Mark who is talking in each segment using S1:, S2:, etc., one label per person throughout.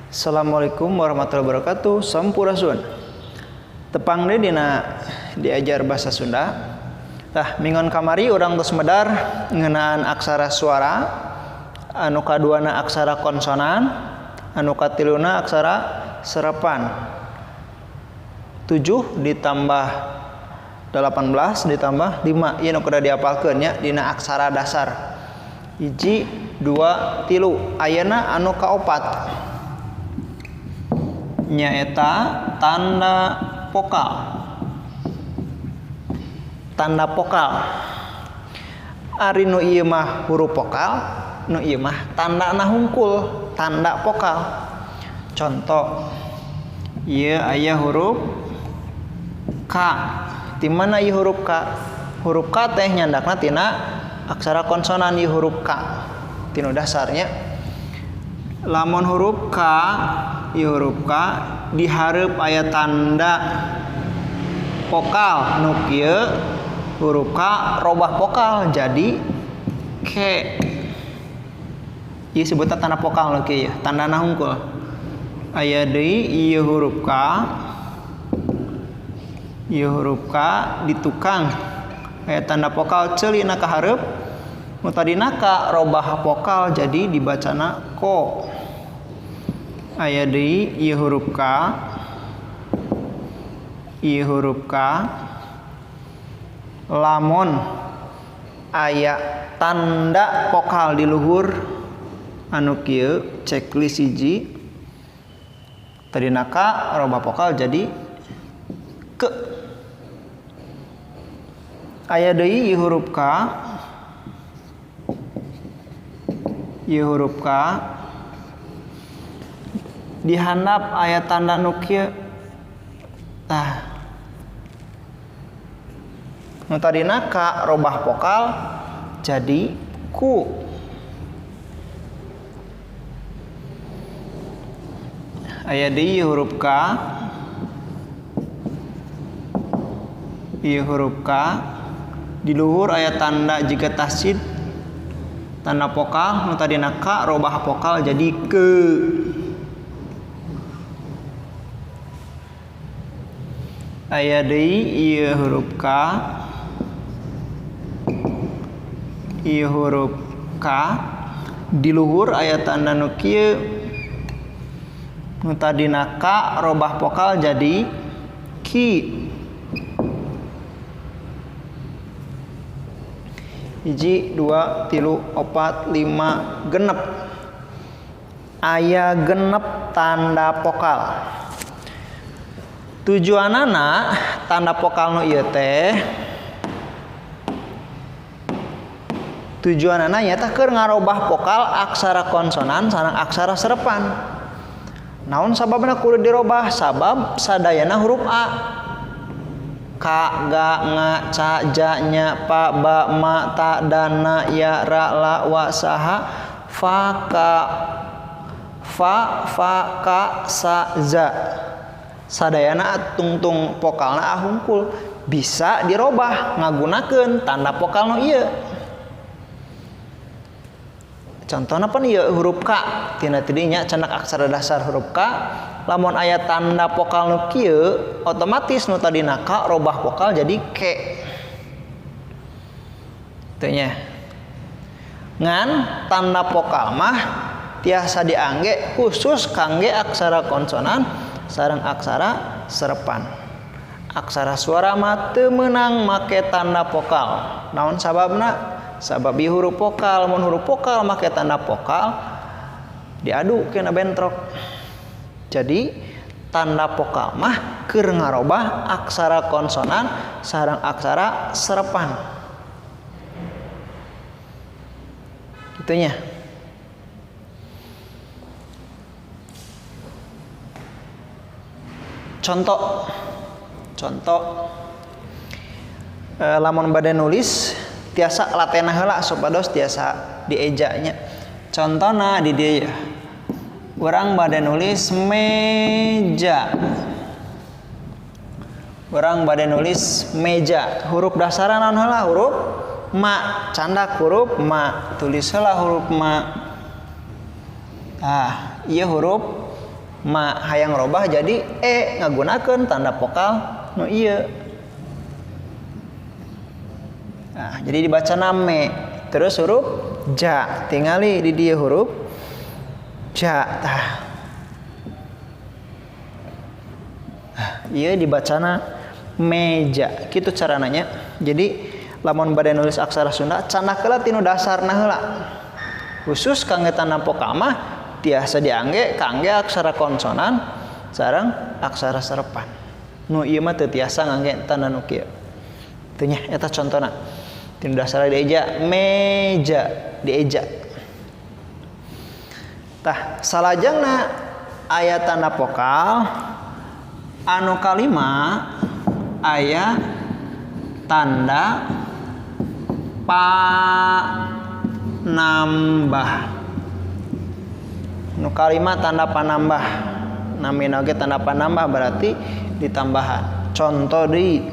S1: Assalamualaikum warahmatullahi wabarakatuh. Sampurasun. Tepang deh dina diajar bahasa Sunda. Tah mingon kamari urang tos medar ngeunaan aksara suara, anu kaduana aksara konsonan, anu katiluna aksara serapan. 7 ditambah 18 ditambah 5 ieu nu kudu diapalkeun nya dina aksara dasar. 1 2 3 ayeuna anu kaopat nyaeta tanda vokal. Tanda vokal. Ari nu ieu mah huruf vokal, nu ieu mah tandana hungkul, tanda vokal. Contoh, ieu aya huruf K. Di mana ieu huruf K? Huruf K teh nyandakna tina aksara konsonan ieu huruf K. Tinu dasarnya. Lamun huruf K, ieu huruf K dihareup aya tanda vokal nu kieu huruf K robah vokal jadi K. Ieu sebutna tanda vokal nu kieu, tandana hungkul. Aya deui ieu huruf K. Ieu huruf K ditukang aya tanda vokal ceulina ka hareup. Nu tadina K robah vokal jadi dibacana ko. Aya deui ieu huruf K. Ieu huruf K lamun aya tanda vokal di luhur anu kieu checklist 1 tadina K robah vokal jadi ke. Aya deui ieu huruf K. Ieu huruf K dihandap aya tanda nu kieu. Tah. Nu tadina K robah vokal jadi ku. Aya deui huruf K. Ieu huruf K di luhur aya tanda jika tasydid, tanda vokal nu tadina K robah vokal jadi ke. Aya deui ieu huruf K. Ieu huruf K di luhur aya tanda nu kieu nu tadina K robah vokal jadi ki. 1 2 3 4 5 genep. Aya genep tanda vokal. Tujuanana tanda vokal nu ieu teh tujuanana nyaeta keur ngarobah vokal aksara konsonan sareng aksara serepan. Naon sababna kudu dirobah? Sabab sadayana huruf A. Ka, ga, nga, ca, ja, nya, pa, ba, ma, ta, dan, na, ya, ra, la, wa, saha, fa, ka, sa, za. Sadayana tungtung vokalna hungkul bisa dirobah ngagunakeun tanda vokal nu ieu. Contohna pan ieu huruf K tina tidinya cendak aksara dasar huruf K. Lamun aya tanda vokal nu kieu otomatis nu tadina K robah vokal jadi ke. Teu nya. Ngan tanda vokal mah tiasa diangge khusus kangge aksara konsonan sareng aksara serepan. Aksara suara mah teu meunang make tanda vokal. Naon sababna? Sabab ieu huruf vokal, mun huruf vokal make tanda vokal diadu kena bentrok. Jadi tanda vokal mah keur ngarobah aksara konsonan sareng aksara serepan. Gitunya. Contoh lamun bade nulis tiasa latena heula supados tiasa diejanya. Contona di dieu urang bade nulis meja. Urang bade nulis meja. Huruf dasarna naon heula? Huruf ma. Candak huruf ma. Tulis heula huruf ma. Ieu huruf ma hayang robah jadi ngagunakeun tanda vokal nu ieu. Nah, jadi dibaca me. Terus huruf ja, tingali di dia huruf ja. Iya dibacana meja. Kitu carananya. Jadi lamun bade nulis aksara Sunda cenah keula tinu dasarna heula. Khusus kangge tanda vokal mah tiasa diangge kangge aksara konsonan sareng aksara serepan. Nu ieu mah teu tiasa ngangge tanda nu kieu. Teu nya eta contona. Tinu dasar dieja meja, dieja. Tah salajengna aya tanda vokal anu kalima aya tanda panambah. Nu kalima tanda panambah. Namina oge tanda panambah berarti ditambahan. Contoh deui.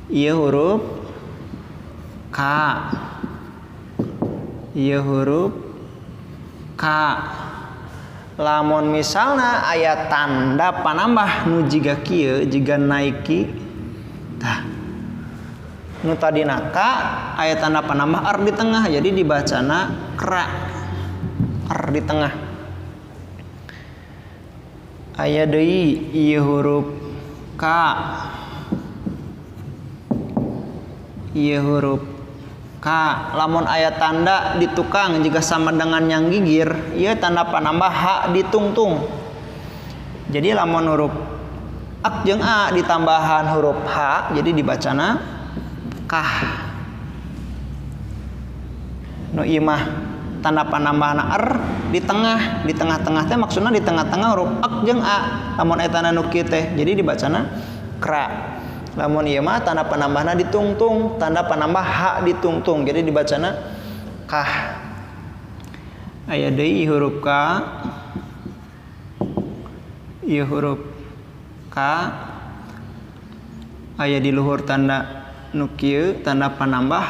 S1: Ieu huruf K. Ieu huruf K. Lamun misalna aya tanda panambah nu jiga kieu, jiga naiki. Tah. Nu tadina K aya tanda panambah ar di tengah jadi dibacana kra. Ar di tengah. Aya deui ieu huruf K. Ieu huruf K. Lamun aya tanda di tukang jika sama dengan yang gigir, ieu tanda panambah H di tungtung. Jadi lamun huruf ak jeung a ditambahan huruf H jadi dibacana kah. Nu ieu mah tanda panambahna r di tengah-tengah teh maksudna di tengah-tengah huruf ak jeung a. Lamun eta nu kieu teh jadi dibacana kra. Lamun ieu mah tanda panambahna di tungtung, tanda panambah H di tungtung jadi dibacana kah. Aya deui huruf K. Ieu huruf K aya di luhur tanda nu kieu tanda panambah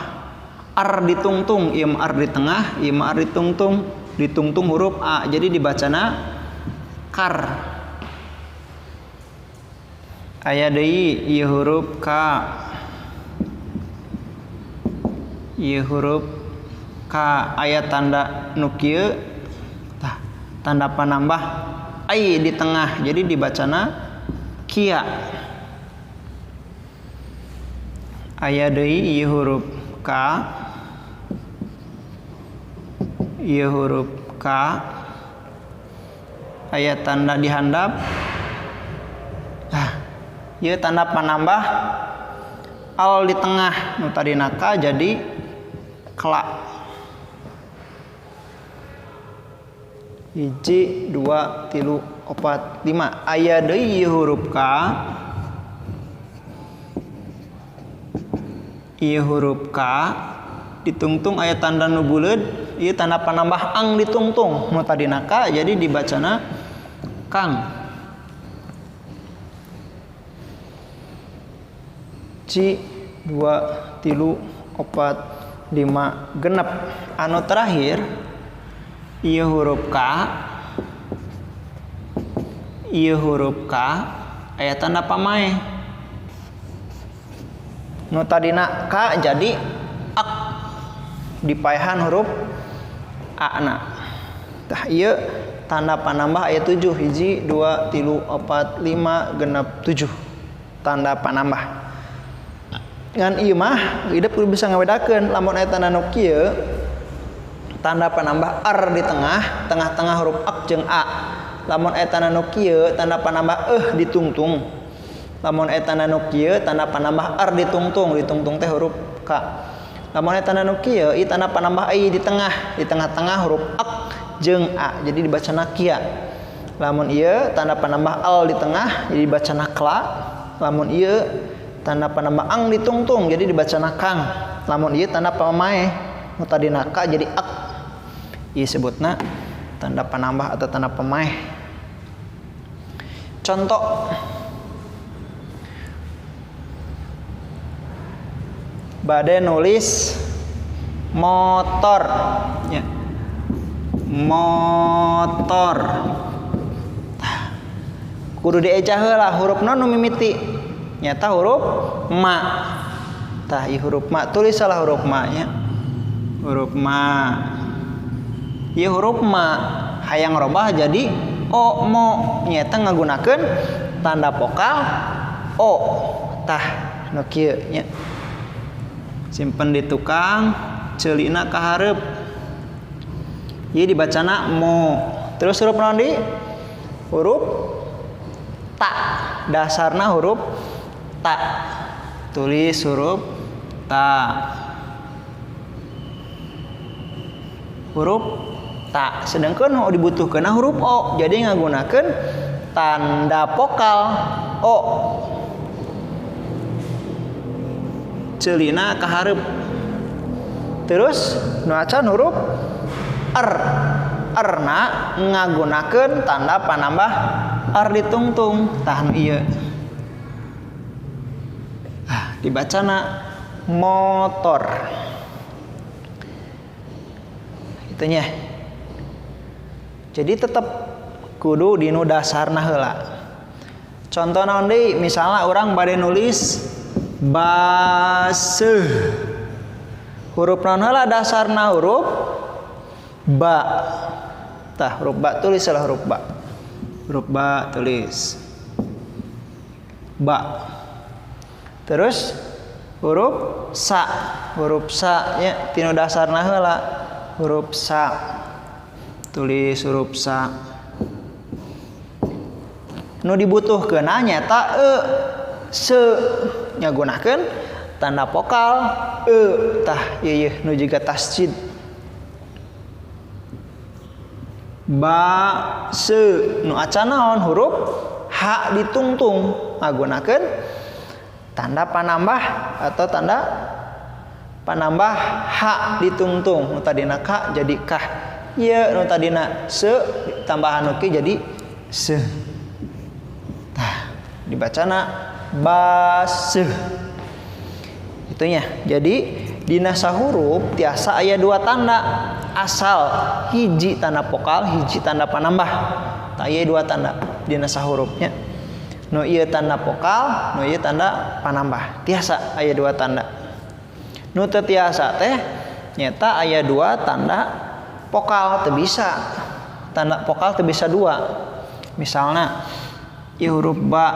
S1: ar di tungtung, ieu mah ar di tengah, ieu mah ar di tungtung. Di tungtung huruf A jadi dibacana kar. Aya deui ieu huruf K. Ieu huruf K aya tanda nu kieu tah tanda panambah ai di tengah jadi dibacana kia. Aya deui ieu huruf K. Ieu huruf K aya tanda di handap. Ieu tanda panambah al di tengah nu tadina K jadi kla. 1 2 3 4 5 aya deui ieu huruf K. Ieu huruf K ditungtung aya tanda nu buleud, ieu tanda panambah ang ditungtung nu tadina K jadi dibacana kang. 1 2 3 4 5 genep. Anu terakhir ieu huruf K. Ieu huruf K aya tanda pamae. Nu tadina K jadi ak dipaehan huruf A na. Tah ieu tanda panambah aya 7. 1 2 3 4 5 genep 7 tanda panambah. Ngan ieu mah hidup kudu bisa ngabedakeun lamun aya tanda nu kieu tanda panambah ar di tengah huruf ak jeung a. Lamun aya tanda nu kieu tanda panambah di tungtung. Lamun aya tanda nu kieu tanda panambah ar di tungtung teh huruf k. Lamun aya tanda nu kieu ieu tanda panambah ai di tengah-tengah huruf ak jeung a. Jadi dibacana kia. Lamun ieu tanda panambah al di tengah jadi dibacana kla. Lamun ieu tanda panambah ang ditungtung jadi dibacana kang. Lamun ieu tanda pamae nu tadina ka jadi ak. Ieu sebutna tanda panambah atau tanda pamae. Contoh bade nulis motor ya. Motor. kudu dieja heula hurufna nu mimiti nyata huruf ma. Tah ieu huruf ma tulis salah huruf ma nya. Huruf ma. Ieu huruf ma hayang robah jadi o mo nyata ngagunakeun tanda vokal o. Tah nu kieu nya. Simpen di tukang ceulina ka hareup. Ieu dibacana mo. Terus huruf naon di? Huruf ta. Dasarna huruf ta. Tulis huruf ta. Huruf ta. Sedangkan nu dibutuhkeunna huruf o. Jadi ngagunakeun tanda vokal o. Ceulina ka hareup. Terus nu acan huruf r. R-na ngagunakeun tanda panambah r ditungtung. Tah nu ieu. Dibacana motor. Itunya. Jadi tetap kudu dinu dasarna heula. Contoh naon deui? Misalnya orang bade nulis baseuh. Huruf naon heula dasarna huruf ba. Tah huruf ba tulis salah huruf ba. Huruf ba tulis ba. Terus huruf sa. Huruf sa nya tinu dasarna heula huruf sa. Tulis huruf sa. Nu dibutuhkeunna nyata se ngagunakeun tanda vokal tah ieu nu jiga tasjid. Ba se nu acan naon huruf ha ditungtung ngagunakeun tanda panambah atau tanda panambah ha ditungtung. Nu tadina ka jadi kah. Ieu nu tadina se tambahan nu ki jadi se. Tah dibacana baseuh. Itunya. Jadi dina sahuruf tiasa aya dua tanda. Asal hiji tanda vokal, hiji tanda panambah. Tah aya dua tanda dina sahurufnya. Nu ieu tanda vokal, nu ieu tanda panambah. Tiasa aya dua tanda. Nu teu tiasa teh nyata aya dua tanda vokal teu bisa. Tanda vokal teu bisa dua. Misalna ieu huruf ba.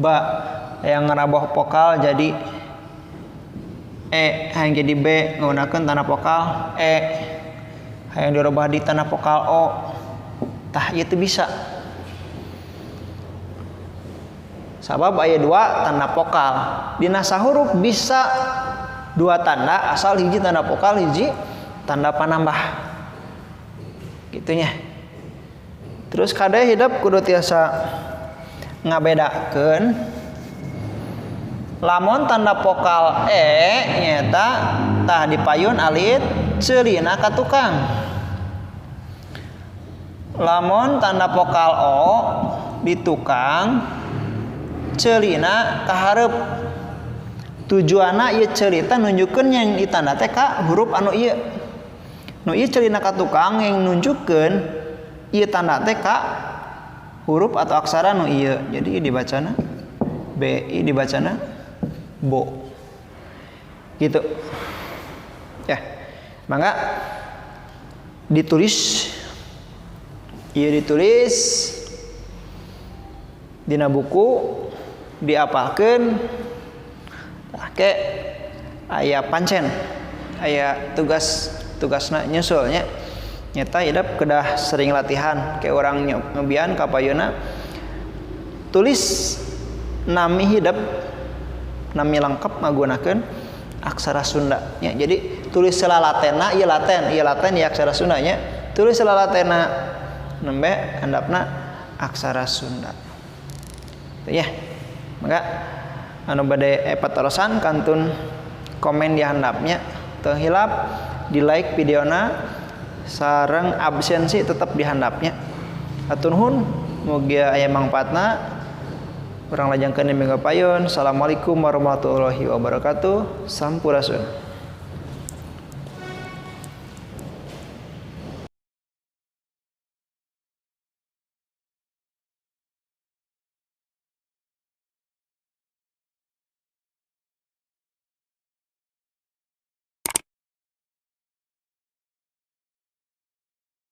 S1: Ba yang ngaraboh vokal jadi e, hayang jadi b nggunakeun tanda vokal e. Hayang dirubah di tanda vokal o. Tah ieu teu bisa. Sabab aya dua tanda vokal. Dina sahuruf bisa dua tanda asal hiji tanda vokal, hiji tanda panambah. Gitunya. Terus kade hidup kudu tiasa ngabedakeun lamun tanda vokal e nyata tah dipayun alit ceulina ka tukang. Lamun tanda vokal o di tukang ceulina ka hareup. Tujuanna ieu ceulita nunjukkeun yang ditanda teh ka huruf anu ieu. Nu ieu ceulina ka tukang yang nunjukkeun ieu tanda teh ka huruf atau aksara nu ieu. Jadi dibacana b, dibacana bo. Gitu. Ya. Mangga ditulis ieu ditulis dina buku diapalkeun ke aya pancen aya tugasna nyusulnya nyata hidup kedah sering latihan ke orang ngebian kapayuna tulis nami hidup nami lengkap ngagunakeun aksara Sunda nya. Jadi tulis selalatena ieu laten ieu aksara Sunda nya. Tulis selalatena nembe handapna aksara Sunda. Tuh ya. Maka anu bade patorosan kantun komen di handapnya teu hilap di like videona sareng absensi tetap di handapnya. Atur nuhun mugi aya mangpaatna. Urang lajengkeun minggu payun. Assalamualaikum warahmatullahi wabarakatuh. Sampurasun.